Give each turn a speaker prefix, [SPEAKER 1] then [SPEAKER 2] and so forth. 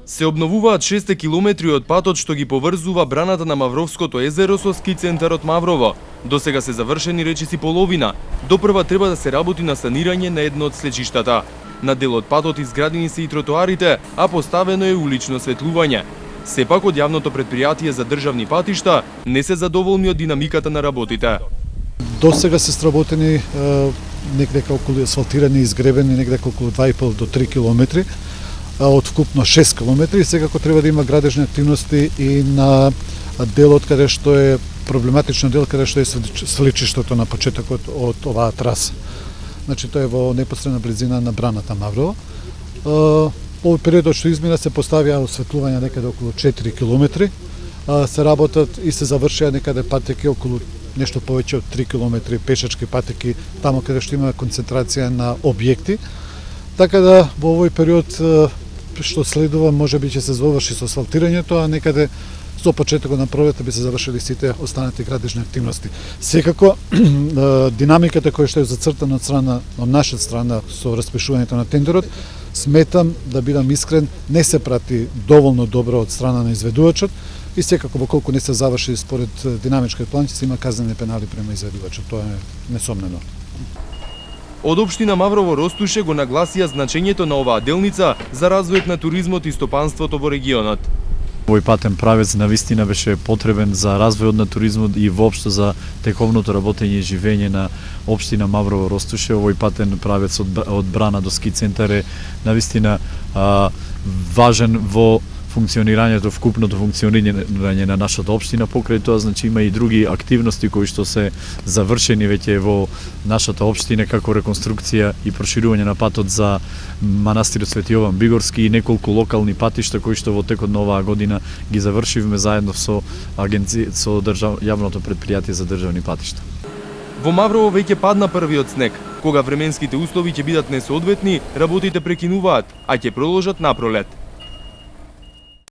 [SPEAKER 1] Се обновуваат 6 километри од патот што ги поврзува браната на Мавровското езеро со ски центарот Маврово. До сега се завршени речиси половина. Допрва треба да се работи на санирање на едно од слечиштата. На дел од патот изградени се и тротоарите, а поставено е улично светлување. Сепак од јавното предпријатие за државни патишта не се задоволни од динамиката на работите.
[SPEAKER 2] До сега се сработени некаде околу асфалтирани, изгребени некаде околу 2,5 до 3 километри, од вкупно 6 километри. Секако треба да има градежни активности и на делот каде што е проблематично дел, каде што е сличиштото на почетокот од оваа траса. Значи тоа е во непосредна близина на браната Маврово. Овој период што измина се поставија осветлување некаде околу 4 километри. Се работат и се завршија некаде патеки околу нешто повеќе од 3 километри пешачки патеки, тамо каде што има концентрација на објекти. Така да во овој период што следува можеби ќе се заврши со асфалтирањето, а некаде со почетокот на пролетта би се завршили сите останати градежни активности. Секако динамиката која што е зацртана од наша страна со распишувањето на тендерот, сметам, да бидам искрен, не се прати доволно добро од страна на изведувачот и секако воколку не се заврши според динамичкиот план ќе се има казнени пенали према изведувачот. Тоа е несомнено.
[SPEAKER 1] Од општина Маврово Ростуше го нагласија значењето на оваа делница за развојот на туризмот и стопанството во регионот.
[SPEAKER 3] Овој патен правец навистина беше потребен за развојот на туризмот и воопшто за тековното работење и живење на општина Маврово Ростуше. Овој патен правец од брана до ски центар е навистина важен во функционирањето, вкупното функционирање на нашата општина. Покрај тоа, значи, има и други активности кои што се завршени веќе во нашата општина, како реконструкција и проширување на патот за манастирот Свети Јован Бигорски и неколку локални патишта кои што во текот на оваа година ги завршивме заедно со јавното предпријатие за државни патишта.
[SPEAKER 1] Во Маврово веќе падна првиот снег. Кога временските услови ќе бидат несоодветни, работите прекинуваат, а ќе продолжат напролет.